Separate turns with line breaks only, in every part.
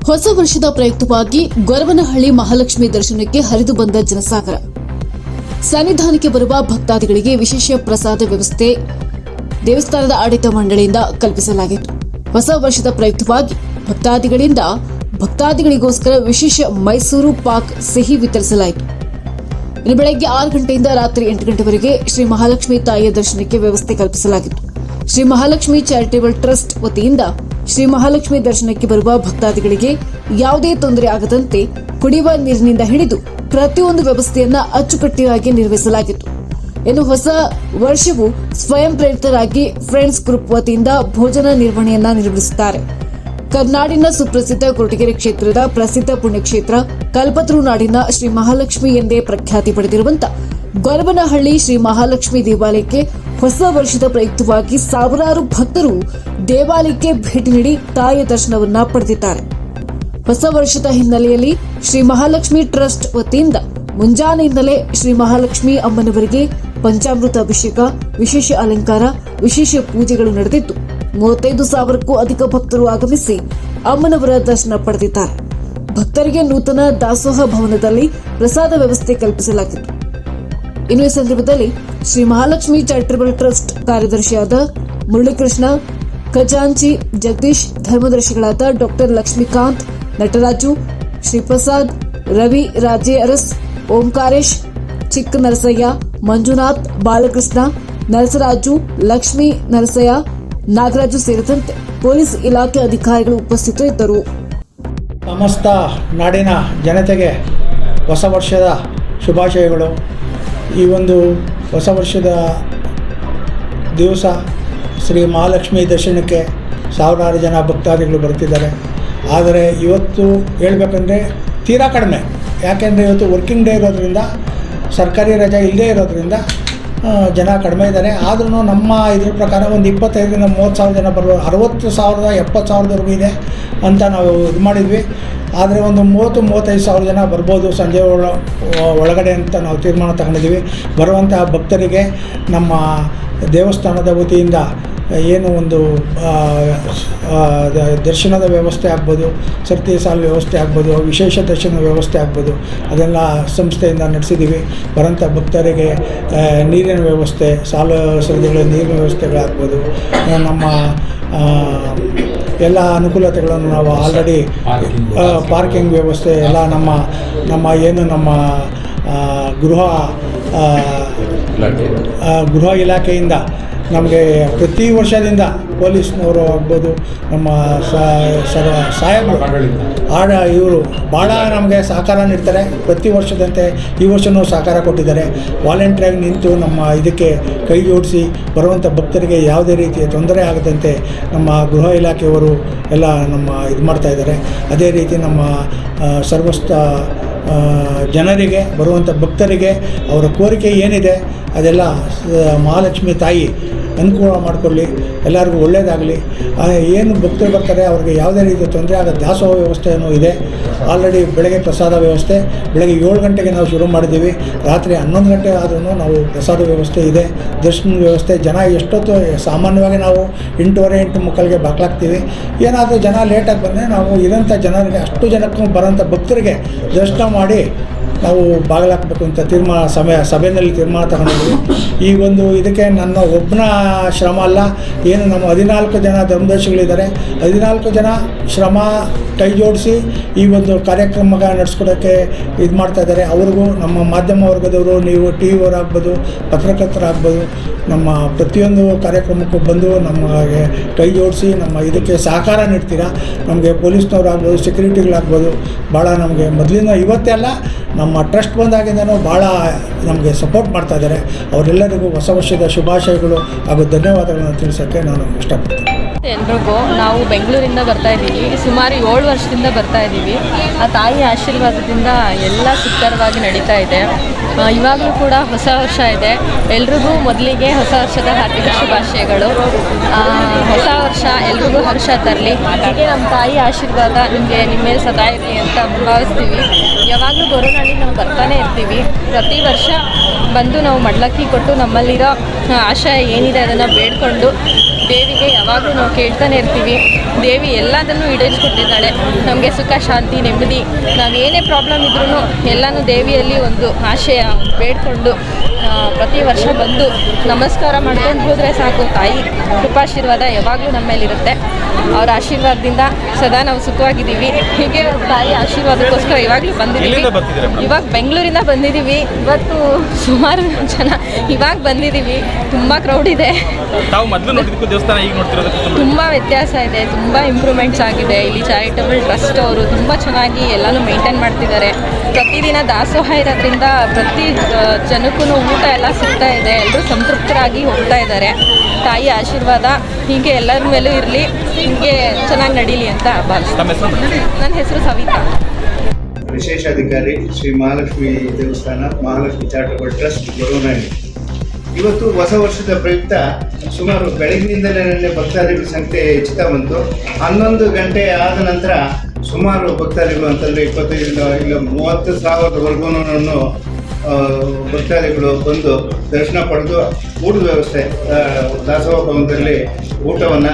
ಹೊಸ ವರ್ಷದ ಪ್ರಯುಕ್ತವಾಗಿ ಗೊರವನಹಳ್ಳಿ ಮಹಾಲಕ್ಷ್ಮಿ ದರ್ಶನಕ್ಕೆ ಹರಿದು ಬಂದ ಜನಸಾಗರ. ಸನ್ನಿಧಾನಕ್ಕೆ ಬರುವ ಭಕ್ತಾದಿಗಳಿಗೆ ವಿಶೇಷ ಪ್ರಸಾದ ವ್ಯವಸ್ಥೆ ದೇವಸ್ಥಾನದ ಆಡಳಿತ ಮಂಡಳಿಯಿಂದ ಕಲ್ಪಿಸಲಾಗಿತ್ತು. ಹೊಸ ವರ್ಷದ ಪ್ರಯುಕ್ತವಾಗಿ ಭಕ್ತಾದಿಗಳಿಗೋಸ್ಕರ ವಿಶೇಷ ಮೈಸೂರು ಪಾಕ್ ಸಿಹಿ ವಿತರಿಸಲಾಯಿತು. ಇನ್ನು ಬೆಳಗ್ಗೆ 6 ಗಂಟೆಯಿಂದ ರಾತ್ರಿ 8 ಗಂಟೆವರೆಗೆ ಶ್ರೀ ಮಹಾಲಕ್ಷ್ಮಿ ತಾಯಿಯ ದರ್ಶನಕ್ಕೆ ವ್ಯವಸ್ಥೆ ಕಲ್ಪಿಸಲಾಗಿತ್ತು. ಶ್ರೀ ಮಹಾಲಕ್ಷ್ಮಿ ಚಾರಿಟೇಬಲ್ ಟ್ರಸ್ಟ್ ವತಿಯಿಂದ ಶ್ರೀ ಮಹಾಲಕ್ಷ್ಮಿ ದರ್ಶನಕ್ಕೆ ಬರುವ ಭಕ್ತಾದಿಗಳಿಗೆ ಯಾವುದೇ ತೊಂದರೆ ಆಗದಂತೆ ಕುಡಿಯುವ ನೀರಿನಿಂದ ಹಿಡಿದು ಪ್ರತಿಯೊಂದು ವ್ಯವಸ್ಥೆಯನ್ನ ಅಚ್ಚುಕಟ್ಟಾಗಿ ನಿರ್ವಹಿಸಲಾಗಿತ್ತು. ಇನ್ನು ಹೊಸ ವರ್ಷವು ಸ್ವಯಂ ಪ್ರೇರಿತರಾಗಿ ಫ್ರೆಂಡ್ಸ್ ಗ್ರೂಪ್ ವತಿಯಿಂದ ಭೋಜನ ನಿರ್ವಹಣೆಯನ್ನ ನಿರ್ವಹಿಸುತ್ತಾರೆ. ಕರ್ನಾಡಿನ ಸುಪ್ರಸಿದ್ಧ ಕೊರಟಗೆರೆ ಕ್ಷೇತ್ರದ ಪ್ರಸಿದ್ಧ ಪುಣ್ಯಕ್ಷೇತ್ರ ಕಲ್ಪತರು ನಾಡಿನ ಶ್ರೀ ಮಹಾಲಕ್ಷ್ಮಿ ಎಂದೇ ಪ್ರಖ್ಯಾತಿ ಪಡೆದಿರುವಂತಹ ಗೊರವನಹಳ್ಳಿ ಶ್ರೀ ಮಹಾಲಕ್ಷ್ಮಿ ದೇವಾಲಯಕ್ಕೆ ಹೊಸ ವರ್ಷದ ಪ್ರಯುಕ್ತವಾಗಿ ಸಾವಿರಾರು ಭಕ್ತರು ದೇವಾಲಯಕ್ಕೆ ಭೇಟಿ ನೀಡಿ ತಾಯಿಯ ದರ್ಶನವನ್ನ ಪಡೆದಿದ್ದಾರೆ. ಹೊಸ ವರ್ಷದ ಹಿನ್ನೆಲೆಯಲ್ಲಿ ಶ್ರೀ ಮಹಾಲಕ್ಷ್ಮಿ ಟ್ರಸ್ಟ್ ವತಿಯಿಂದ ಮುಂಜಾನೆಯಿಂದಲೇ ಶ್ರೀ ಮಹಾಲಕ್ಷ್ಮಿ ಅಮ್ಮನವರಿಗೆ ಪಂಚಾಮೃತ ಅಭಿಷೇಕ, ವಿಶೇಷ ಅಲಂಕಾರ, ವಿಶೇಷ ಪೂಜೆಗಳು ನಡೆದಿದ್ದು 35,000ಕ್ಕೂ ಅಧಿಕ ಭಕ್ತರು ಆಗಮಿಸಿ ಅಮ್ಮನವರ ದರ್ಶನ ಪಡೆದಿದ್ದಾರೆ. ಭಕ್ತರಿಗೆ ನೂತನ ದಾಸೋಹ ಭವನದಲ್ಲಿ ಪ್ರಸಾದ ವ್ಯವಸ್ಥೆ ಕಲ್ಪಿಸಲಾಗಿತ್ತು. ಇನ್ನು ಈ ಸಂದರ್ಭದಲ್ಲಿ ಶ್ರೀ ಮಹಾಲಕ್ಷ್ಮಿ ಚಾರಿಟೇಬಲ್ ಟ್ರಸ್ಟ್ ಕಾರ್ಯದರ್ಶಿಯಾದ ಮುರಳೀಕೃಷ್ಣ, ಖಜಾಂಚಿ ಜಗದೀಶ್, ಧರ್ಮದರ್ಶಿಗಳಾದ ಡಾಕ್ಟರ್ ಲಕ್ಷ್ಮೀಕಾಂತ್, ನಟರಾಜು, ಶ್ರೀಪ್ರಸಾದ್, ರವಿ, ರಾಜೇ ಅರಸ್, ಓಂಕಾರೇಶ್, ಚಿಕ್ಕ ನರಸಯ್ಯ, ಮಂಜುನಾಥ್, ಬಾಲಕೃಷ್ಣ, ನರಸರಾಜು, ಲಕ್ಷ್ಮೀ ನರಸಯ್ಯ, ನಾಗರಾಜು ಸೇರಿದಂತೆ ಪೊಲೀಸ್ ಇಲಾಖೆ ಅಧಿಕಾರಿಗಳು ಉಪಸ್ಥಿತರಿದ್ದರು.
ಸಮಸ್ತ ನಾಡಿನ ಜನತೆಗೆ ಹೊಸ ವರ್ಷದ ಶುಭಾಶಯಗಳು. ಈ ಒಂದು ಹೊಸ ವರ್ಷದ ದಿವಸ ಶ್ರೀ ಮಹಾಲಕ್ಷ್ಮಿ ದರ್ಶನಕ್ಕೆ ಸಾವಿರಾರು ಜನ ಭಕ್ತಾದಿಗಳು ಬರ್ತಿದ್ದಾರೆ. ಆದರೆ ಇವತ್ತು ಹೇಳಬೇಕಂದ್ರೆ ತೀರಾ ಕಡಿಮೆ. ಯಾಕೆಂದರೆ ಇವತ್ತು ವರ್ಕಿಂಗ್ ಡೇ ಇರೋದ್ರಿಂದ, ಸರ್ಕಾರಿ ರಜೆ ಇಲ್ಲದೇ ಇರೋದ್ರಿಂದ ಜನ ಕಡಿಮೆ ಇದ್ದಾರೆ. ಆದ್ರೂ ನಮ್ಮ ಇದ್ರ ಪ್ರಕಾರ ಒಂದು 25,000ರಿಂದ 30,000 ಜನ ಬರ್ಬೋದು. 60,000 70,000ವರೆಗೂ ಇದೆ ಅಂತ ನಾವು ಇದು ಮಾಡಿದ್ವಿ. ಆದರೆ ಒಂದು 30,000-35,000 ಜನ ಬರ್ಬೋದು ಸಂಜೆ ಒಳಗಡೆ ಅಂತ ನಾವು ತೀರ್ಮಾನ ತಗೊಂಡಿದ್ದೀವಿ. ಬರುವಂಥ ಭಕ್ತರಿಗೆ ನಮ್ಮ ದೇವಸ್ಥಾನದ ವತಿಯಿಂದ ಏನು ಒಂದು ದರ್ಶನದ ವ್ಯವಸ್ಥೆ ಆಗ್ಬೋದು, ಸರ್ತಿ ಸಾಲು ವ್ಯವಸ್ಥೆ ಆಗ್ಬೋದು, ವಿಶೇಷ ದರ್ಶನ ವ್ಯವಸ್ಥೆ ಆಗ್ಬೋದು, ಅದೆಲ್ಲ ಸಂಸ್ಥೆಯಿಂದ ನಡೆಸಿದ್ದೀವಿ. ಬರೋಂಥ ಭಕ್ತರಿಗೆ ನೀರಿನ ವ್ಯವಸ್ಥೆ, ಸಾಲು ಸರದಿಗಳ ನೀರಿನ ವ್ಯವಸ್ಥೆಗಳಾಗ್ಬೋದು, ನಮ್ಮ ಎಲ್ಲ ಅನುಕೂಲತೆಗಳನ್ನು ನಾವು ಆಲ್ರೆಡಿ ಪಾರ್ಕಿಂಗ್ ವ್ಯವಸ್ಥೆ ಎಲ್ಲ ನಮ್ಮ ಏನು ನಮ್ಮ ಗೃಹ ಇಲಾಖೆಯಿಂದ ನಮಗೆ ಪ್ರತಿ ವರ್ಷದಿಂದ ಪೊಲೀಸ್ನವರು ಆಗ್ಬೋದು, ನಮ್ಮ ಸಾಹೇಬರು ಇವರು ಭಾಳ ನಮಗೆ ಸಹಕಾರ ನೀಡ್ತಾರೆ. ಪ್ರತಿ ವರ್ಷದಂತೆ ಈ ವರ್ಷವೂ ಸಹಕಾರ ಕೊಟ್ಟಿದ್ದಾರೆ. ವಾಲಂಟ್ರಿಯಾಗಿ ನಿಂತು ನಮ್ಮ ಇದಕ್ಕೆ ಕೈ ಜೋಡಿಸಿ ಬರುವಂಥ ಭಕ್ತರಿಗೆ ಯಾವುದೇ ರೀತಿಯ ತೊಂದರೆ ಆಗದಂತೆ ನಮ್ಮ ಗೃಹ ಇಲಾಖೆಯವರು ಎಲ್ಲ ನಮ್ಮ ಇದು ಮಾಡ್ತಾಯಿದ್ದಾರೆ. ಅದೇ ರೀತಿ ನಮ್ಮ ಸರ್ವಸ್ಥ ಜನರಿಗೆ, ಬರುವಂಥ ಭಕ್ತರಿಗೆ ಅವರ ಕೋರಿಕೆ ಏನಿದೆ ಅದೆಲ್ಲ ಮಹಾಲಕ್ಷ್ಮಿ ತಾಯಿ ಅನುಕೂಲ ಮಾಡಿಕೊಡಲಿ, ಎಲ್ಲರಿಗೂ ಒಳ್ಳೆಯದಾಗಲಿ. ಏನು ಭಕ್ತರು ಬರ್ತಾರೆ ಅವ್ರಿಗೆ ಯಾವುದೇ ರೀತಿಯ ತೊಂದರೆ ಆಗೋ ದಾಸೋಹ ವ್ಯವಸ್ಥೆಯೂ ಇದೆ. ಆಲ್ರೆಡಿ ಬೆಳಗ್ಗೆ ಪ್ರಸಾದ ವ್ಯವಸ್ಥೆ ಬೆಳಗ್ಗೆ 7 ಗಂಟೆಗೆ ನಾವು ಶುರು ಮಾಡಿದ್ದೀವಿ. ರಾತ್ರಿ 11 ಗಂಟೆ ಆದ್ರೂ ನಾವು ಪ್ರಸಾದ ವ್ಯವಸ್ಥೆ ಇದೆ, ದರ್ಶನ ವ್ಯವಸ್ಥೆ. ಜನ ಎಷ್ಟೊತ್ತು ಸಾಮಾನ್ಯವಾಗಿ ನಾವು 8:15 8:30ಗೆ ಬಾಗ್ಲಾಗ್ತೀವಿ. ಏನಾದರೂ ಜನ ಲೇಟಾಗಿ ಬಂದರೆ ನಾವು ಇರೋಂಥ ಜನರಿಗೆ, ಅಷ್ಟು ಜನಕ್ಕೂ ಬರೋಂಥ ಭಕ್ತರಿಗೆ ದರ್ಶನ ಮಾಡಿ ನಾವು ಬಾಗಿಲಾಕಬೇಕು ಅಂತ ಸಭೆಯಲ್ಲಿ ತೀರ್ಮಾನ ತಗೊಂಡಿದ್ವಿ. ಈ ಒಂದು ಇದಕ್ಕೆ ನನ್ನ ಒಬ್ಬನ ಶ್ರಮ ಅಲ್ಲ, ಏನು ನಮ್ಮ 14 ಜನ ಧರ್ಮದರ್ಶಿಗಳಿದ್ದಾರೆ. 14 ಜನ ಶ್ರಮ ಕೈ ಜೋಡಿಸಿ ಈ ಒಂದು ಕಾರ್ಯಕ್ರಮ ನಡೆಸ್ಕೊಡೋಕ್ಕೆ ಇದು ಮಾಡ್ತಾಯಿದ್ದಾರೆ. ಅವ್ರಿಗೂ ನಮ್ಮ ಮಾಧ್ಯಮ ವರ್ಗದವರು, ನೀವು ಟಿ ವಿಯವರಾಗ್ಬೋದು, ಪತ್ರಕರ್ತರಾಗ್ಬೋದು, ನಮ್ಮ ಪ್ರತಿಯೊಂದು ಕಾರ್ಯಕ್ರಮಕ್ಕೂ ಬಂದು ನಮಗೆ ಕೈ ಜೋಡಿಸಿ ನಮ್ಮ ಇದಕ್ಕೆ ಸಹಕಾರ ನೀಡ್ತೀರಾ. ನಮಗೆ ಪೊಲೀಸ್ನವರಾಗ್ಬೋದು, ಸೆಕ್ಯೂರಿಟಿಗಳಾಗ್ಬೋದು, ಭಾಳ ನಮಗೆ ಮೊದಲಿಂದ ಇವತ್ತೇ ಅಲ್ಲ, ನಮ್ಮ ಟ್ರಸ್ಟ್ ಬಂದಾಗಿಂದನೂ ಭಾಳ ನಮಗೆ ಸಪೋರ್ಟ್ ಮಾಡ್ತಾಯಿದ್ದಾರೆ. ಅವರೆಲ್ಲರಿಗೂ ಹೊಸ ವರ್ಷದ ಶುಭಾಶಯಗಳು ಹಾಗೂ ಧನ್ಯವಾದಗಳನ್ನು ತಿಳಿಸೋಕ್ಕೆ ನಾನು ಇಷ್ಟಪಡ್ತೀನಿ.
ಎಲ್ರಿಗೂ ನಾವು ಬೆಂಗಳೂರಿಂದ ಬರ್ತಾ ಇದ್ದೀವಿ. ಸುಮಾರು 7 ವರ್ಷದಿಂದ ಬರ್ತಾ ಇದ್ದೀವಿ. ಆ ತಾಯಿ ಆಶೀರ್ವಾದದಿಂದ ಎಲ್ಲ ಸುಖಕರವಾಗಿ ನಡೀತಾ ಇದೆ. ಇವಾಗಲೂ ಕೂಡ ಹೊಸ ವರ್ಷ ಇದೆ. ಎಲ್ರಿಗೂ ಮೊದಲಿಗೆ ಹೊಸ ವರ್ಷದ ಹಾರ್ದಿಕ ಶುಭಾಶಯಗಳು. ಹೊಸ ವರ್ಷ ಎಲ್ರಿಗೂ ಹರ್ಷ ತರಲಿ. ಹೀಗೆ ನಮ್ಮ ತಾಯಿ ಆಶೀರ್ವಾದ ನಿಮ್ಮ ಮೇಲೆ ಸದಾ ಇರಲಿ ಅಂತ ಭಾವಿಸ್ತೀವಿ. ಯಾವಾಗಲೂ ಗೊರವನಹಳ್ಳಿ ನಾವು ಬರ್ತಾನೆ ಇರ್ತೀವಿ. ಪ್ರತಿ ವರ್ಷ ಬಂದು ನಾವು ಮಡ್ಲಕ್ಕಿ ಕೊಟ್ಟು ನಮ್ಮಲ್ಲಿರೋ ಆಶಯ ಏನಿದೆ ಅದನ್ನು ಬೇಡ್ಕೊಂಡು ದೇವಿಗೆ ಯಾವಾಗಲೂ ನಾವು ಕೇಳ್ತಾನೆ ಇರ್ತೀವಿ. ದೇವಿ ಎಲ್ಲದನ್ನು ಈಡೇರಿಸ್ಕೊಟ್ಟಿದ್ದಾಳೆ. ನಮಗೆ ಸುಖ, ಶಾಂತಿ, ನೆಮ್ಮದಿ, ನಾವು ಏನೇ ಪ್ರಾಬ್ಲಮ್ ಇದ್ರೂ ಎಲ್ಲನೂ ದೇವಿಯಲ್ಲಿ ಒಂದು ಆಶಯ ಬೇಡ್ಕೊಂಡು ಪ್ರತಿ ವರ್ಷ ಬಂದು ನಮಸ್ಕಾರ ಮಾಡ್ಕೊಂಡು ಹೋದರೆ ಸಾಕು. ತಾಯಿ ಕೃಪಾಶೀರ್ವಾದ ಯಾವಾಗಲೂ ನಮ್ಮ ಮೇಲಿರುತ್ತೆ. ಅವರ ಆಶೀರ್ವಾದದಿಂದ ಸದಾ ನಾವು ಸುಖವಾಗಿದ್ದೀವಿ. ಹೀಗೆ ತಾಯಿ ಆಶೀರ್ವಾದಕ್ಕೋಸ್ಕರ ಇವಾಗಲೂ ಬಂದಿದ್ದೀವಿ. ಇವಾಗ ಬೆಂಗಳೂರಿಂದ ಬಂದಿದ್ದೀವಿ. ಇವತ್ತು ಸುಮಾರು ಜನ ಇವಾಗ ಬಂದಿದ್ದೀವಿ. ತುಂಬ ಕ್ರೌಡ್ ಇದೆ. ತುಂಬ ವ್ಯತ್ಯಾಸ ಇದೆ. ತುಂಬ ಇಂಪ್ರೂವ್ಮೆಂಟ್ಸ್ ಆಗಿದೆ. ಇಲ್ಲಿ ಚಾರಿಟಬಲ್ ಟ್ರಸ್ಟ್ ಅವರು ತುಂಬ ಚೆನ್ನಾಗಿ ಎಲ್ಲನೂ ಮೇಂಟೈನ್ ಮಾಡ್ತಿದ್ದಾರೆ. ಪ್ರತಿದಿನ ದಾಸೋಹ ಇರೋದ್ರಿಂದ ಪ್ರತಿ ಜನಕ್ಕೂ ಊಟ ಎಲ್ಲ ಸಿಗ್ತಾ ಇದೆ. ಎಲ್ಲರೂ ಸಂತೃಪ್ತರಾಗಿ ಹೋಗ್ತಾ ಇದ್ದಾರೆ. ತಾಯಿ ಆಶೀರ್ವಾದ ಹೀಗೆ ಎಲ್ಲರ ಮೇಲೂ ಇರಲಿ, ಹೀಗೆ ಚೆನ್ನಾಗಿ ನಡೀಲಿ ಅಂತ ಭಾವಿಸ್ತೀನಿ. ನನ್ನ ಹೆಸರು ಸವಿತಾ.
ವಿಶೇಷಾಧಿಕಾರಿ ಶ್ರೀ ಮಹಾಲಕ್ಷ್ಮಿ ದೇವಸ್ಥಾನ, ಮಹಾಲಕ್ಷ್ಮಿ ಚಾರಿಟಬಲ್ ಟ್ರಸ್ಟ್, ಗೊರವನಹಳ್ಳಿ. ಇವತ್ತು ಹೊಸ ವರ್ಷದ ಪ್ರಯುಕ್ತ ಸುಮಾರು ಬೆಳಗಿನಿಂದಲೇ ಭಕ್ತಾದಿಗಳ ಸಂಖ್ಯೆ ಹೆಚ್ಚುತ್ತಾ ಬಂತು. 11 ಗಂಟೆ ಆದ ನಂತರ ಸುಮಾರು ಭಕ್ತಾದಿಗಳು ಅಂತಂದರೆ 25 ಇಲ್ಲ 30,000ವರೆಗೂ ಭಕ್ತಾದಿಗಳು ಬಂದು ದರ್ಶನ ಪಡೆದು ಊಟದ ವ್ಯವಸ್ಥೆ ದಾಸೋಹ ಭವನದಲ್ಲಿ ಊಟವನ್ನು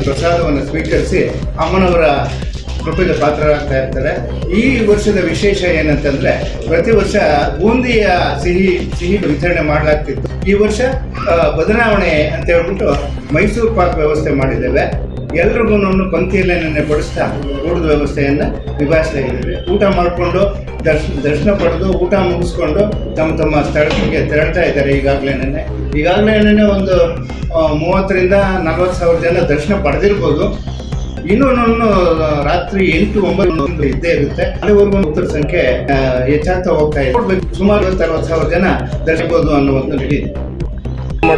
ಪ್ರಸಾದವನ್ನು ಸ್ವೀಕರಿಸಿ ಅಮ್ಮನವರ ಕೃಪೆಗೆ ಪಾತ್ರರಾಗ್ತಾ ಇರ್ತಾರೆ. ಈ ವರ್ಷದ ವಿಶೇಷ ಏನಂತಂದರೆ ಪ್ರತಿ ವರ್ಷ ಬೂಂದಿಯ ಸಿಹಿ ವಿತರಣೆ ಮಾಡಲಾಗ್ತಿತ್ತು. ಈ ವರ್ಷ ಬದಲಾವಣೆ ಅಂತ ಹೇಳ್ಬಿಟ್ಟು ಮೈಸೂರು ಪಾಕ್ ವ್ಯವಸ್ಥೆ ಮಾಡಿದ್ದೇವೆ. ಎಲ್ರಿಗೂ ಪಂಕ್ತಿಯಲ್ಲೇ ಬಡಿಸ್ತಾ ಊಟದ ವ್ಯವಸ್ಥೆಯನ್ನು ನಿಭಾಯಿಸ್ತಾ ಇದ್ದೀವಿ. ಊಟ ಮಾಡಿಕೊಂಡು ದರ್ಶನ ಪಡೆದು ಊಟ ಮುಗಿಸ್ಕೊಂಡು ತಮ್ಮ ಸ್ಥಳಕ್ಕೆ ತೆರಳ್ತಾ ಇದ್ದಾರೆ. ಈಗಾಗಲೇ ಒಂದು 30,000 ರಿಂದ 40,000 ಜನ ದರ್ಶನ ಪಡೆದಿರ್ಬೋದು. ಇನ್ನೂ ರಾತ್ರಿ 8-9 ಇದ್ದೇ ಇರುತ್ತೆ. ಅಲ್ಲಿವರೆಗೂ ಭಕ್ತರ ಸಂಖ್ಯೆ ಹೆಚ್ಚಾಗ್ತಾ ಹೋಗ್ತಾ ಇದೆ. ಸುಮಾರು 60,000 ಜನ ದರ್ಶಿಸಬಹುದು ಅನ್ನೋ ಒಂದು ನಿಡಿ.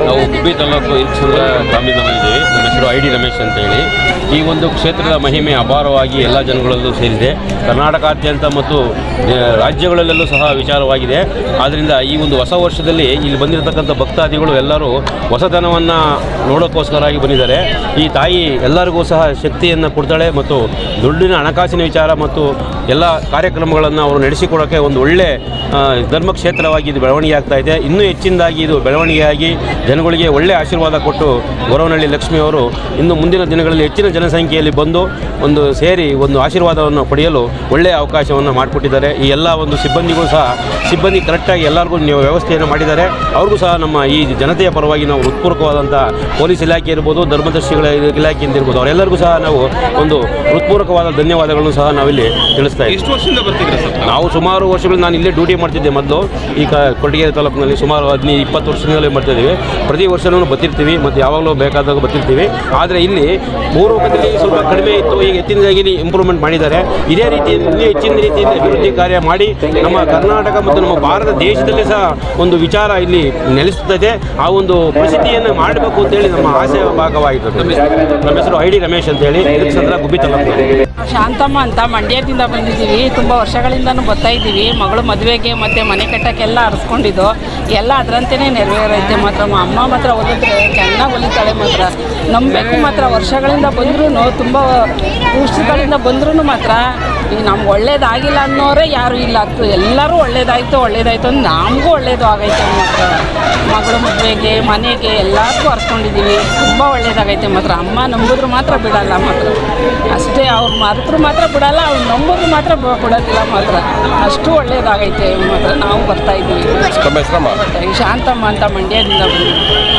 ನಾವು ಗುಬ್ಬಿ ತಾಲೂಕು ಇಲ್ಸಂದ್ರ ಗ್ರಾಮೀಣದಲ್ಲಿದ್ದೀವಿ. ನಮ್ಮ ಹೆಸರು ID ರಮೇಶ್ ಅಂತ ಹೇಳಿ. ಈ ಒಂದು ಕ್ಷೇತ್ರದ ಮಹಿಮೆ ಅಪಾರವಾಗಿ ಎಲ್ಲ ಜನಗಳಲ್ಲೂ ಸೇರಿದೆ. ಕರ್ನಾಟಕಾದ್ಯಂತ ಮತ್ತು ರಾಜ್ಯಗಳಲ್ಲೂ ಸಹ ವಿಚಾರವಾಗಿದೆ. ಆದ್ದರಿಂದ ಈ ಒಂದು ಹೊಸ ವರ್ಷದಲ್ಲಿ ಇಲ್ಲಿ ಬಂದಿರತಕ್ಕಂಥ ಭಕ್ತಾದಿಗಳು ಎಲ್ಲರೂ ಹೊಸತನವನ್ನು ನೋಡೋಕ್ಕೋಸ್ಕರವಾಗಿ ಬಂದಿದ್ದಾರೆ. ಈ ತಾಯಿ ಎಲ್ಲರಿಗೂ ಸಹ ಶಕ್ತಿಯನ್ನು ಕೊಡ್ತಾಳೆ ಮತ್ತು ದುಡ್ಡಿನ ಹಣಕಾಸಿನ ವಿಚಾರ ಮತ್ತು ಎಲ್ಲ ಕಾರ್ಯಕ್ರಮಗಳನ್ನು ಅವರು ನಡೆಸಿಕೊಡೋಕ್ಕೆ ಒಂದು ಒಳ್ಳೆ ಧರ್ಮಕ್ಷೇತ್ರವಾಗಿ ಇದು ಬೆಳವಣಿಗೆ ಆಗ್ತಾ ಇದೆ. ಇನ್ನೂ ಹೆಚ್ಚಿನದಾಗಿ ಇದು ಬೆಳವಣಿಗೆಯಾಗಿ ಜನಗಳಿಗೆ ಒಳ್ಳೆಯ ಆಶೀರ್ವಾದ ಕೊಟ್ಟು ಗೊರವನಹಳ್ಳಿ ಲಕ್ಷ್ಮಿಯವರು ಇನ್ನು ಮುಂದಿನ ದಿನಗಳಲ್ಲಿ ಹೆಚ್ಚಿನ ಜನಸಂಖ್ಯೆಯಲ್ಲಿ ಬಂದು ಒಂದು ಸೇರಿ ಒಂದು ಆಶೀರ್ವಾದವನ್ನು ಪಡೆಯಲು ಒಳ್ಳೆಯ ಅವಕಾಶವನ್ನು ಮಾಡಿಕೊಟ್ಟಿದ್ದಾರೆ. ಈ ಎಲ್ಲ ಒಂದು ಸಿಬ್ಬಂದಿ ಕರೆಕ್ಟಾಗಿ ಎಲ್ಲರಿಗೂ ನೀವು ವ್ಯವಸ್ಥೆಯನ್ನು ಮಾಡಿದ್ದಾರೆ. ಅವ್ರಿಗೂ ಸಹ ನಮ್ಮ ಈ ಜನತೆಯ ಪರವಾಗಿ ನಾವು ಹೃತ್ಪೂರ್ವಕವಾದಂಥ ಪೊಲೀಸ್ ಇಲಾಖೆ ಇರ್ಬೋದು, ಧರ್ಮದರ್ಶಿಗಳ ಇಲಾಖೆಯಿಂದ ಇರ್ಬೋದು, ಅವರೆಲ್ಲರಿಗೂ ಸಹ ನಾವು ಒಂದು ಹೃತ್ಪೂರ್ವಕವಾದ ಧನ್ಯವಾದಗಳನ್ನು ಸಹ ನಾವಿಲ್ಲಿ ತಿಳಿಸ್ತಾ ಇದ್ದೀವಿ.
ಎಷ್ಟು ವರ್ಷದಿಂದ ಬರ್ತಿದ್ದೀರಾ ಸರ್?
ನಾವು ಸುಮಾರು ವರ್ಷಗಳು ನಾನು ಇಲ್ಲೇ ಡ್ಯೂಟಿ ಮಾಡ್ತಿದ್ದೆ ಮೊದಲು. ಈಗ ಕೊರಟಗೆರೆ ತಾಲೂಕಿನಲ್ಲಿ ಸುಮಾರು 15-20 ವರ್ಷದಿಂದಲೇ ಬರ್ತಿದ್ದೀವಿ. ಪ್ರತಿ ವರ್ಷವೂ ಬರ್ತಿರ್ತೀವಿ ಮತ್ತು ಯಾವಾಗಲೂ ಬೇಕಾದಾಗ ಬರ್ತಿರ್ತೀವಿ. ಆದರೆ ಇಲ್ಲಿ ಪೂರ್ವಕದಲ್ಲಿ ಸ್ವಲ್ಪ ಕಡಿಮೆ ಇತ್ತು. ಈಗ ಹೆಚ್ಚಿನದಾಗಿ ಇಂಪ್ರೂವ್ಮೆಂಟ್ ಮಾಡಿದ್ದಾರೆ. ಇದೇ ರೀತಿ ಇನ್ನೂ ಹೆಚ್ಚಿನ ರೀತಿಯಿಂದ ಅಭಿವೃದ್ಧಿ ಕಾರ್ಯ ಮಾಡಿ ನಮ್ಮ ಕರ್ನಾಟಕ ಮತ್ತು ನಮ್ಮ ಭಾರತ ದೇಶದಲ್ಲಿ ಸಹ ಒಂದು ವಿಚಾರ ಇಲ್ಲಿ ನೆಲೆಸುತ್ತದೆ. ಆ ಒಂದು ಪರಿಸ್ಥಿತಿಯನ್ನು ಮಾಡಬೇಕು ಅಂತೇಳಿ ನಮ್ಮ ಆಸೆ ಭಾಗವಾಯಿತು. ನಮ್ಮ ಹೆಸರು ID ರಮೇಶ್ ಅಂತೇಳಿ, ಇಲ್ಸಂದ್ರ ಗುಬ್ಬಿ ತಾಲೂಕು.
ಶಾಂತಮ್ಮ ಅಂತ ಮಂಡ್ಯದಿಂದ ಬಂದಿದ್ದೀವಿ. ತುಂಬ ವರ್ಷಗಳಿಂದನೂ ಬರ್ತಾ ಇದ್ದೀವಿ. ಮಗಳು ಮದುವೆಗೆ ಮತ್ತು ಮನೆ ಕಟ್ಟೋಕ್ಕೆಲ್ಲ ಅರ್ಸ್ಕೊಂಡಿದ್ದು ಎಲ್ಲ ಅದರಂತೆಯೇ ನೆರವೇರೈತೆ. ಮಾತ್ರ ಅಮ್ಮ ಮಾತ್ರ ಹೊಲಿದ್ರೆ ಚೆನ್ನಾಗಿ ಹೊಲಿತಾಳೆ. ಮಾತ್ರ ನಂಬಬೇಕು. ಮಾತ್ರ ವರ್ಷಗಳಿಂದ ಬಂದ್ರೂ, ತುಂಬ ವರ್ಷಗಳಿಂದ ಬಂದ್ರೂ ಮಾತ್ರ ಈಗ ನಮ್ಗೆ ಒಳ್ಳೇದಾಗಿಲ್ಲ ಅನ್ನೋರೇ ಯಾರೂ ಇಲ್ಲ. ಎಲ್ಲರೂ ಒಳ್ಳೇದಾಯಿತು ಅಂತ ನಮಗೂ ಒಳ್ಳೇದು ಆಗೈತೆ. ಮಾತ್ರ ಮಗಳು ಮದುವೆಗೆ ಮನೆಗೆ ಎಲ್ಲರಿಗೂ ಅರ್ಸ್ಕೊಂಡಿದ್ದೀವಿ. ತುಂಬ ಒಳ್ಳೇದಾಗೈತೆ. ಮಾತ್ರ ಅಮ್ಮ ನಂಬಿದ್ರು ಮಾತ್ರ ಬಿಡಲ್ಲ. ಮಾತ್ರ ಅಷ್ಟೇ, ಅವ್ರು ಮರೆತರು ಮಾತ್ರ ಬಿಡಲ್ಲ, ಅವ್ರು ನಂಬಿದ್ರು ಮಾತ್ರ ಬಿಡೋದಿಲ್ಲ. ಮಾತ್ರ ಅಷ್ಟು ಒಳ್ಳೇದಾಗೈತೆ. ಮಾತ್ರ ನಾವು ಬರ್ತಾಯಿದ್ದೀವಿ. ಶಾಂತಮ್ಮ ಅಂತ ಮಂಡ್ಯದಿಂದ ಬಂದಿದ್ದೀವಿ.